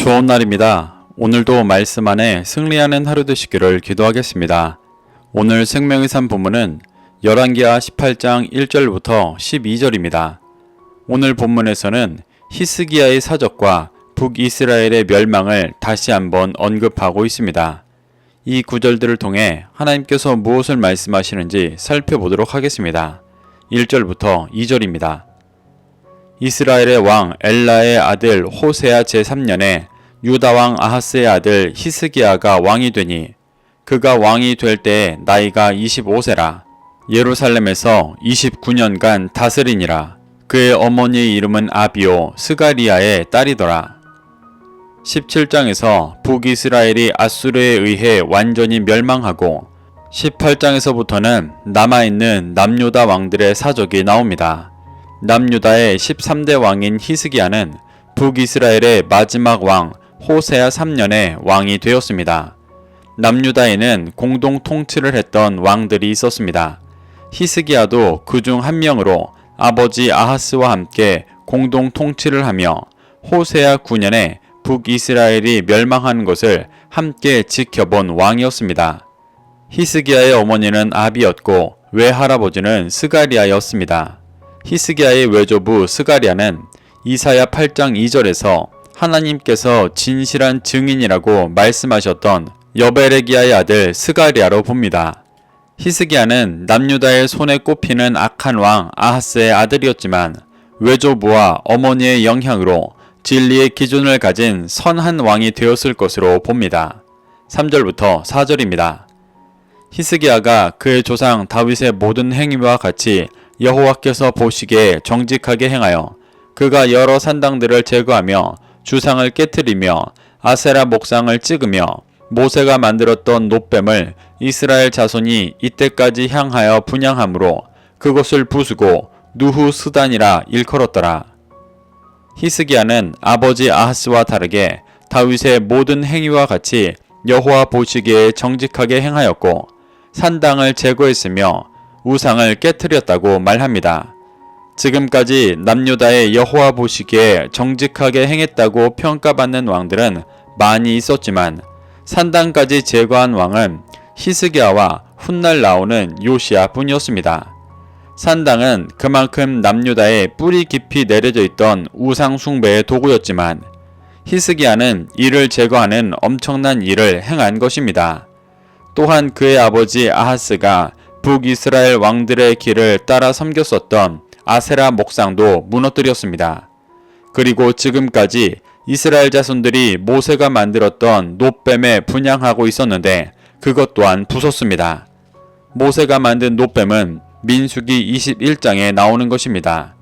좋은 날입니다. 오늘도 말씀 안에 승리하는 하루 되시기를 기도하겠습니다. 오늘 생명의 산 본문은 열왕기하 18장 1절부터 12절입니다. 오늘 본문에서는 히스기야의 사적과 북이스라엘의 멸망을 다시 한번 언급하고 있습니다. 이 구절들을 통해 하나님께서 무엇을 말씀하시는지 살펴보도록 하겠습니다. 1절부터 2절입니다. 이스라엘의 왕 엘라의 아들 호세아 제3년에 유다왕 아하스의 아들 히스기야가 왕이 되니 그가 왕이 될 때에 나이가 25세라. 예루살렘에서 29년간 다스리니라. 그의 어머니의 이름은 아비오 스가리아의 딸이더라. 17장에서 북이스라엘이 아수르에 의해 완전히 멸망하고 18장에서부터는 남아있는 남유다 왕들의 사적이 나옵니다. 남유다의 13대 왕인 히스기야는 북이스라엘의 마지막 왕 호세아 3년에 왕이 되었습니다. 남유다에는 공동 통치를 했던 왕들이 있었습니다. 히스기야도 그중 한 명으로 아버지 아하스와 함께 공동 통치를 하며 호세아 9년에 북이스라엘이 멸망하는 것을 함께 지켜본 왕이었습니다. 히스기야의 어머니는 아비였고 외할아버지는 스가리아였습니다. 히스기야의 외조부 스가리아는 이사야 8장 2절에서 하나님께서 진실한 증인이라고 말씀하셨던 여베레기야의 아들 스가리아로 봅니다. 히스기야는 남유다의 손에 꼽히는 악한 왕 아하스의 아들이었지만 외조부와 어머니의 영향으로 진리의 기준을 가진 선한 왕이 되었을 것으로 봅니다. 3절부터 4절입니다. 히스기야가 그의 조상 다윗의 모든 행위와 같이 여호와께서 보시기에 정직하게 행하여 그가 여러 산당들을 제거하며 주상을 깨뜨리며 아세라 목상을 찍으며 모세가 만들었던 놋뱀을 이스라엘 자손이 이때까지 향하여 분향함으로 그것을 부수고 누후 스단이라 일컬었더라. 히스기야는 아버지 아하스와 다르게 다윗의 모든 행위와 같이 여호와 보시기에 정직하게 행하였고 산당을 제거했으며 우상을 깨뜨렸다고 말합니다. 지금까지 남유다의 여호와 보시기에 정직하게 행했다고 평가받는 왕들은 많이 있었지만 산당까지 제거한 왕은 히스기야와 훗날 나오는 요시야 뿐이었습니다. 산당은 그만큼 남유다에 뿌리 깊이 내려져 있던 우상 숭배의 도구였지만 히스기야는 이를 제거하는 엄청난 일을 행한 것입니다. 또한 그의 아버지 아하스가 북이스라엘 왕들의 길을 따라 섬겼었던 아세라 목상도 무너뜨렸습니다. 그리고 지금까지 이스라엘 자손들이 모세가 만들었던 놋뱀에 분향하고 있었는데 그것 또한 부쉈습니다. 모세가 만든 놋뱀은 민수기 21장에 나오는 것입니다.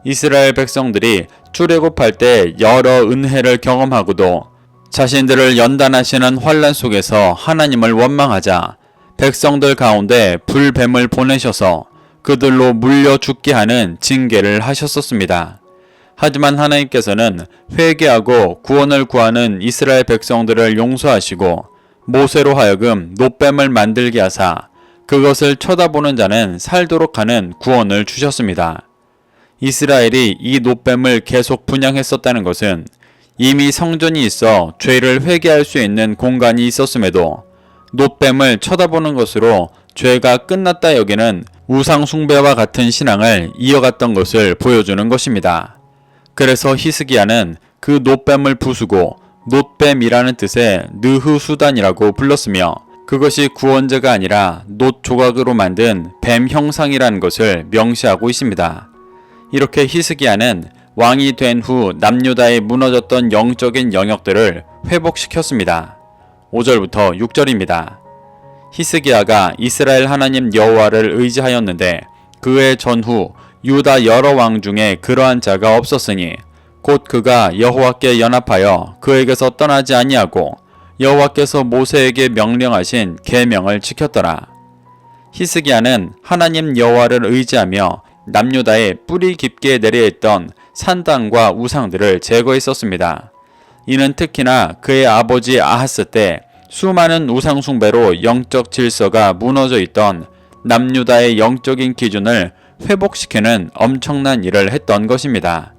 이스라엘 백성들이 출애굽할 때 여러 은혜를 경험하고도 자신들을 연단하시는 환난 속에서 하나님을 원망하자 백성들 가운데 불뱀을 보내셔서 그들로 물려 죽게 하는 징계를 하셨었습니다. 하지만 하나님께서는 회개하고 구원을 구하는 이스라엘 백성들을 용서하시고 모세로 하여금 놋뱀을 만들게 하사 그것을 쳐다보는 자는 살도록 하는 구원을 주셨습니다. 이스라엘이 이 놋뱀을 계속 분향했었다는 것은 이미 성전이 있어 죄를 회개할 수 있는 공간이 있었음에도 놋뱀을 쳐다보는 것으로 죄가 끝났다 여기는 우상 숭배와 같은 신앙을 이어갔던 것을 보여주는 것입니다. 그래서 히스기야는 그 놋뱀을 부수고 놋뱀이라는 뜻의 느흐수단이라고 불렀으며 그것이 구원제가 아니라 놋 조각으로 만든 뱀 형상이라는 것을 명시하고 있습니다. 이렇게 히스기야는 왕이 된 후 남유다에 무너졌던 영적인 영역들을 회복시켰습니다. 5절부터 6절입니다. 히스기야가 이스라엘 하나님 여호와를 의지하였는데 그의 전후 유다 여러 왕 중에 그러한 자가 없었으니 곧 그가 여호와께 연합하여 그에게서 떠나지 아니하고 여호와께서 모세에게 명령하신 계명을 지켰더라. 히스기야는 하나님 여호와를 의지하며 남유다에 뿌리 깊게 내려있던 산당과 우상들을 제거했었습니다. 이는 특히나 그의 아버지 아하스 때 수많은 우상 숭배로 영적 질서가 무너져 있던 남유다의 영적인 기준을 회복시키는 엄청난 일을 했던 것입니다.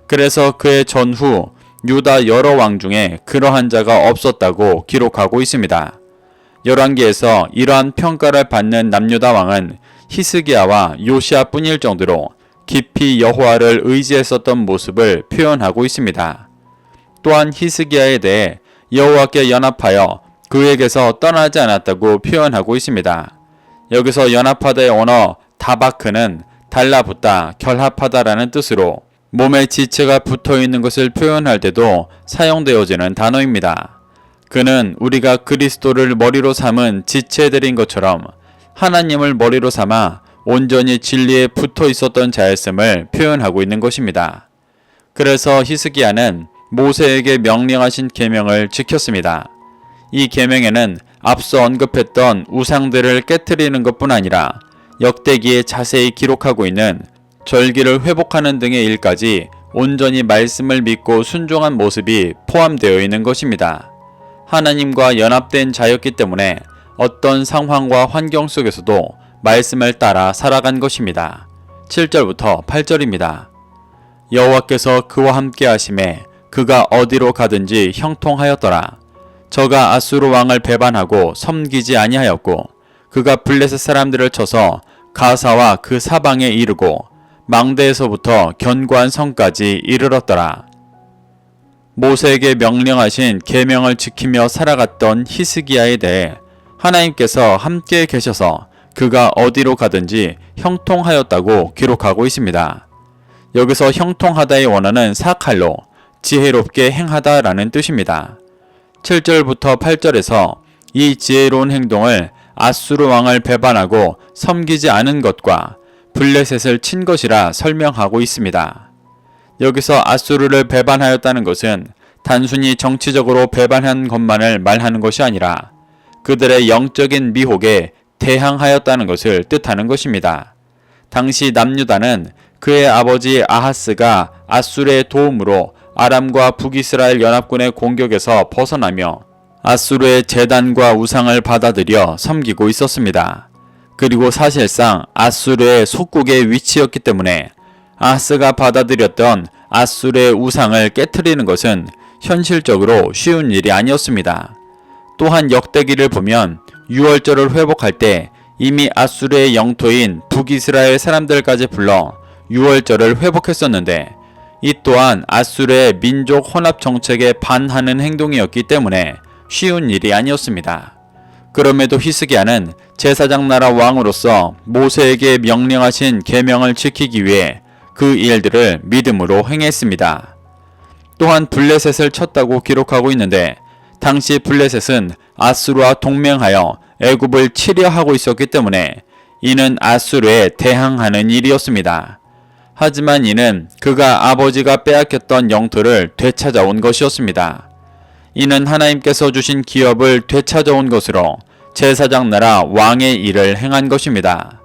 그래서 그의 전후 유다 여러 왕 중에 그러한 자가 없었다고 기록하고 있습니다. 열왕기에서 이러한 평가를 받는 남유다 왕은 히스기야와 요시야뿐일 정도로 깊이 여호와를 의지했었던 모습을 표현하고 있습니다. 또한 히스기야에 대해 여호와께 연합하여 그에게서 떠나지 않았다고 표현하고 있습니다. 여기서 연합하다의 언어 다바크는 달라붙다, 결합하다라는 뜻으로 몸에 지체가 붙어있는 것을 표현할 때도 사용되어지는 단어입니다. 그는 우리가 그리스도를 머리로 삼은 지체들인 것처럼 하나님을 머리로 삼아 온전히 진리에 붙어 있었던 자였음을 표현하고 있는 것입니다. 그래서 히스기야는 모세에게 명령하신 계명을 지켰습니다. 이 계명에는 앞서 언급했던 우상들을 깨트리는 것뿐 아니라 역대기에 자세히 기록하고 있는 절기를 회복하는 등의 일까지 온전히 말씀을 믿고 순종한 모습이 포함되어 있는 것입니다. 하나님과 연합된 자였기 때문에 어떤 상황과 환경 속에서도 말씀을 따라 살아간 것입니다. 7절부터 8절입니다. 여호와께서 그와 함께 하심에 그가 어디로 가든지 형통하였더라. 저가 아수르 왕을 배반하고 섬기지 아니하였고 그가 블레셋 사람들을 쳐서 가사와 그 사방에 이르고 망대에서부터 견고한 성까지 이르렀더라. 모세에게 명령하신 계명을 지키며 살아갔던 히스기야에 대해 하나님께서 함께 계셔서 그가 어디로 가든지 형통하였다고 기록하고 있습니다. 여기서 형통하다의 원어는 사칼로 지혜롭게 행하다라는 뜻입니다. 7절부터 8절에서 이 지혜로운 행동을 아수르 왕을 배반하고 섬기지 않은 것과 블레셋을 친 것이라 설명하고 있습니다. 여기서 아수르를 배반하였다는 것은 단순히 정치적으로 배반한 것만을 말하는 것이 아니라 그들의 영적인 미혹에 대항하였다는 것을 뜻하는 것입니다. 당시 남유다는 그의 아버지 아하스가 아수르의 도움으로 아람과 북이스라엘 연합군의 공격에서 벗어나며 아수르의 제단과 우상을 받아들여 섬기고 있었습니다. 그리고 사실상 아수르의 속국의 위치였기 때문에 아하스가 받아들였던 아수르의 우상을 깨트리는 것은 현실적으로 쉬운 일이 아니었습니다. 또한 역대기를 보면 유월절을 회복할 때 이미 아수르의 영토인 북이스라엘 사람들까지 불러 유월절을 회복했었는데 이 또한 아수르의 민족 혼합 정책에 반하는 행동이었기 때문에 쉬운 일이 아니었습니다. 그럼에도 히스기야는 제사장 나라 왕으로서 모세에게 명령하신 계명을 지키기 위해 그 일들을 믿음으로 행했습니다. 또한 블레셋을 쳤다고 기록하고 있는데 당시 블레셋은 아수르와 동맹하여 애굽을 치려 하고 있었기 때문에 이는 아수르에 대항하는 일이었습니다. 하지만 이는 그가 아버지가 빼앗겼던 영토를 되찾아온 것이었습니다. 이는 하나님께서 주신 기업을 되찾아온 것으로 제사장 나라 왕의 일을 행한 것입니다.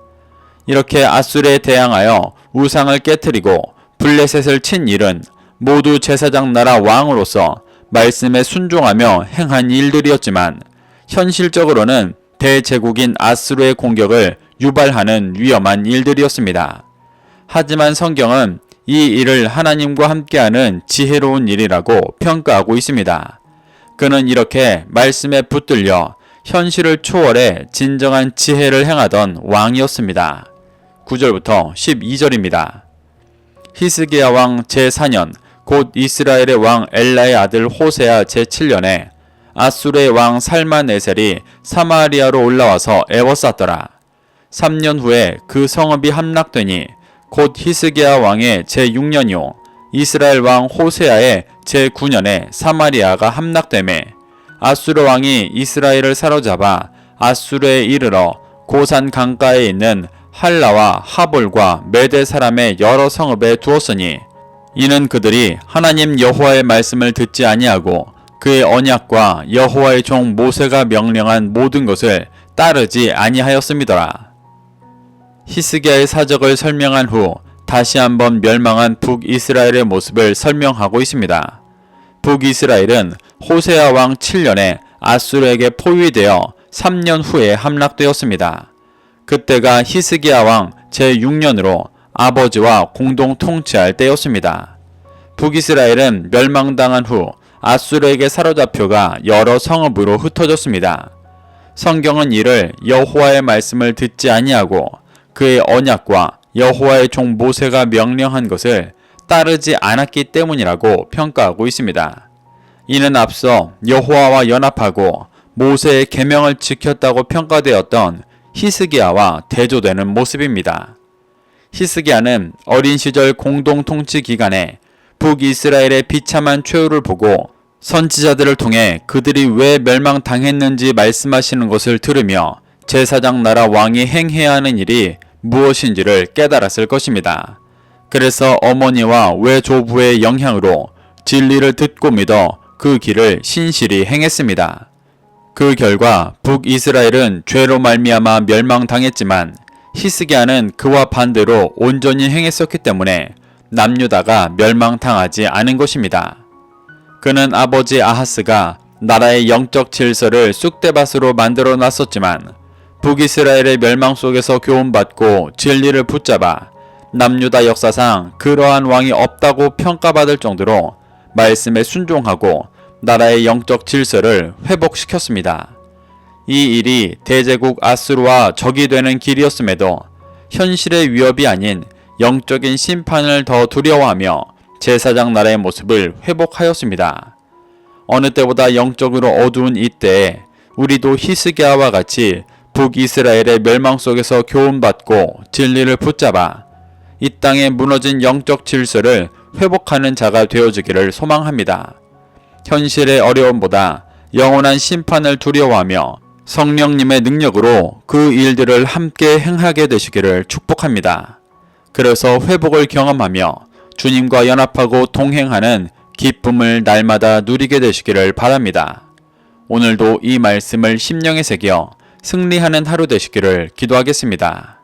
이렇게 아수르에 대항하여 우상을 깨뜨리고 블레셋을 친 일은 모두 제사장 나라 왕으로서 말씀에 순종하며 행한 일들이었지만 현실적으로는 대제국인 아수르의 공격을 유발하는 위험한 일들이었습니다. 하지만 성경은 이 일을 하나님과 함께하는 지혜로운 일이라고 평가하고 있습니다. 그는 이렇게 말씀에 붙들려 현실을 초월해 진정한 지혜를 행하던 왕이었습니다. 9절부터 12절입니다. 히스기야 왕 제4년 곧 이스라엘의 왕 엘라의 아들 호세아 제7년에 아수르의 왕 살마네셀이 사마리아로 올라와서 애워쌌더라. 3년 후에 그 성읍이 함락되니 곧 히스기야 왕의 제6년이요 이스라엘 왕 호세아의 제9년에 사마리아가 함락되매 아수르 왕이 이스라엘을 사로잡아 아수르에 이르러 고산 강가에 있는 할라와 하볼과 메대 사람의 여러 성읍에 두었으니 이는 그들이 하나님 여호와의 말씀을 듣지 아니하고 그의 언약과 여호와의 종 모세가 명령한 모든 것을 따르지 아니하였음이더라. 히스기야의 사적을 설명한 후 다시 한번 멸망한 북이스라엘의 모습을 설명하고 있습니다. 북이스라엘은 호세아 왕 7년에 아수르에게 포위되어 3년 후에 함락되었습니다. 그때가 히스기야 왕 제6년으로 아버지와 공동 통치할 때였습니다. 북이스라엘은 멸망당한 후 아수르에게 사로잡혀가 여러 성읍으로 흩어졌습니다. 성경은 이를 여호와의 말씀을 듣지 아니하고 그의 언약과 여호와의 종 모세가 명령한 것을 따르지 않았기 때문이라고 평가하고 있습니다. 이는 앞서 여호와와 연합하고 모세의 계명을 지켰다고 평가되었던 히스기야와 대조되는 모습입니다. 히스기야는 어린 시절 공동 통치 기간에 북이스라엘의 비참한 최후를 보고 선지자들을 통해 그들이 왜 멸망당했는지 말씀하시는 것을 들으며 제사장 나라 왕이 행해야 하는 일이 무엇인지를 깨달았을 것입니다. 그래서 어머니와 외조부의 영향으로 진리를 듣고 믿어 그 길을 신실히 행했습니다. 그 결과 북이스라엘은 죄로 말미암아 멸망당했지만 히스기야는 그와 반대로 온전히 행했었기 때문에 남유다가 멸망당하지 않은 것입니다. 그는 아버지 아하스가 나라의 영적 질서를 쑥대밭으로 만들어 놨었지만 북이스라엘의 멸망 속에서 교훈받고 진리를 붙잡아 남유다 역사상 그러한 왕이 없다고 평가받을 정도로 말씀에 순종하고 나라의 영적 질서를 회복시켰습니다. 이 일이 대제국 아수르와 적이 되는 길이었음에도 현실의 위협이 아닌 영적인 심판을 더 두려워하며 제사장 나라의 모습을 회복하였습니다. 어느 때보다 영적으로 어두운 이때에 우리도 히스기야와 같이 북이스라엘의 멸망 속에서 교훈받고 진리를 붙잡아 이 땅에 무너진 영적 질서를 회복하는 자가 되어주기를 소망합니다. 현실의 어려움보다 영원한 심판을 두려워하며 성령님의 능력으로 그 일들을 함께 행하게 되시기를 축복합니다. 그래서 회복을 경험하며 주님과 연합하고 동행하는 기쁨을 날마다 누리게 되시기를 바랍니다. 오늘도 이 말씀을 심령에 새겨 승리하는 하루 되시기를 기도하겠습니다.